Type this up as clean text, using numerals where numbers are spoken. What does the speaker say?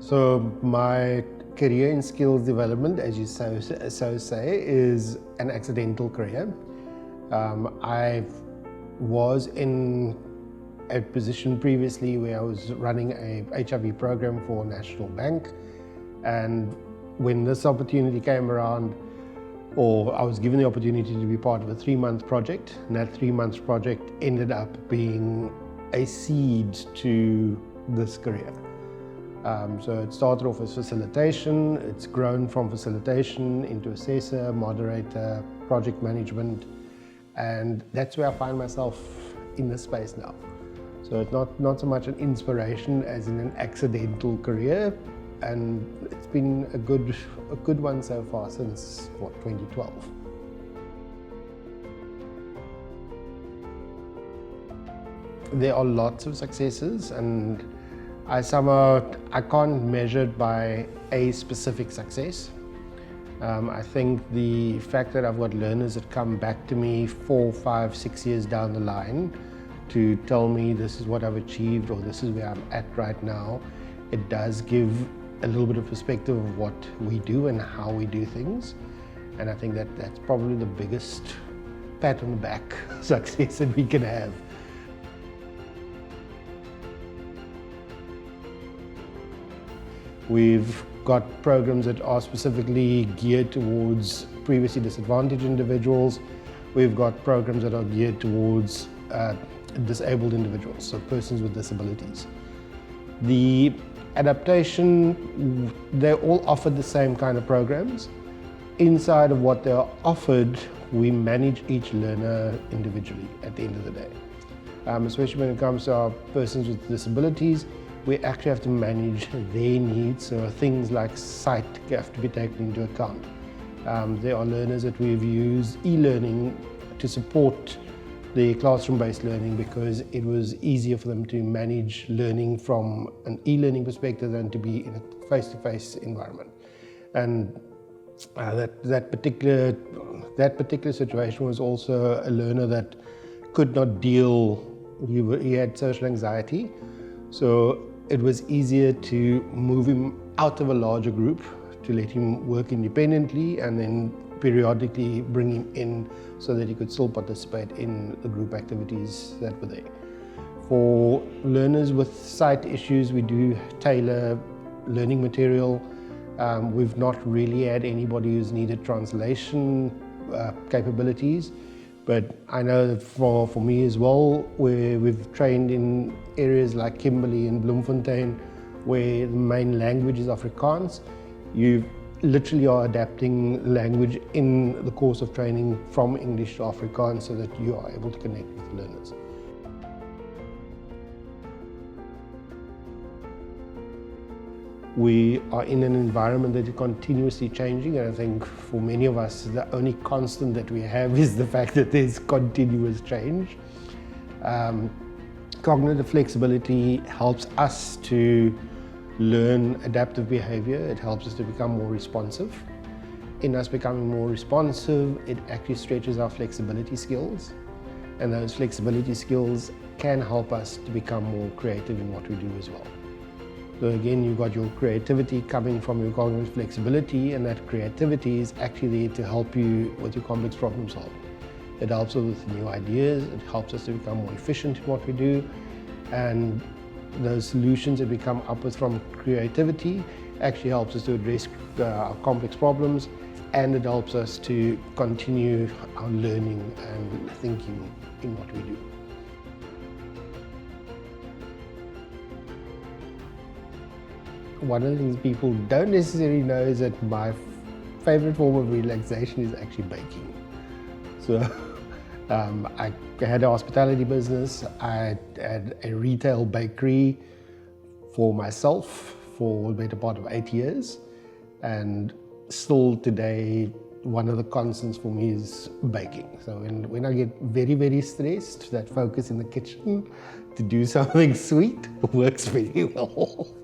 So my career in skills development, as you so say, is an accidental career. I was in a position previously where I was running a HIV program for a national bank, and when this opportunity came around, or I was given the opportunity to be part of a 3-month project, and that 3-month project ended up being a seed to this career. So it started off as facilitation, it's grown from facilitation into assessor, moderator, project management, and that's where I find myself in this space now. So it's not so much an inspiration as in an accidental career, and it's been a good one so far since, 2012. There are lots of successes, and I can't measure it by a specific success. I think the fact that I've got learners that come back to me 4, 5, 6 years down the line to tell me this is what I've achieved or this is where I'm at right now, it does give a little bit of perspective of what we do and how we do things. And I think that's probably the biggest pat on the back success that we can have. We've got programs that are specifically geared towards previously disadvantaged individuals. We've got programs that are geared towards disabled individuals, so persons with disabilities. The adaptation, they all offer the same kind of programs. Inside of what they are offered, we manage each learner individually at the end of the day. Especially when it comes to our persons with disabilities, we actually have to manage their needs, so things like sight have to be taken into account. There are learners that we've used e-learning to support the classroom-based learning because it was easier for them to manage learning from an e-learning perspective than to be in a face-to-face environment. And that particular situation was also a learner that could not deal. He had social anxiety, so it was easier to move him out of a larger group, to let him work independently, and then periodically bring him in so that he could still participate in the group activities that were there. For learners with sight issues, we do tailor learning material. We've not really had anybody who's needed translation capabilities, but I know that for me as well, where we've trained in areas like Kimberley and Bloemfontein, where the main language is Afrikaans, you literally are adapting language in the course of training from English to Afrikaans so that you are able to connect with learners. We are in an environment that is continuously changing, and I think for many of us, the only constant that we have is the fact that there's continuous change. Cognitive flexibility helps us to learn adaptive behavior. It helps us to become more responsive. In us becoming more responsive, it actually stretches our flexibility skills, and those flexibility skills can help us to become more creative in what we do as well. So again, you've got your creativity coming from your cognitive flexibility, and that creativity is actually there to help you with your complex problem solving. It helps us with new ideas, it helps us to become more efficient in what we do, and those solutions that we come up with from creativity actually helps us to address our complex problems, and it helps us to continue our learning and thinking in what we do. One of the things people don't necessarily know is that my favorite form of relaxation is actually baking. So I had a hospitality business. I had a retail bakery for myself for the better part of 8 years. And still today, one of the constants for me is baking. So when I get very, very stressed, that focus in the kitchen to do something sweet works very well.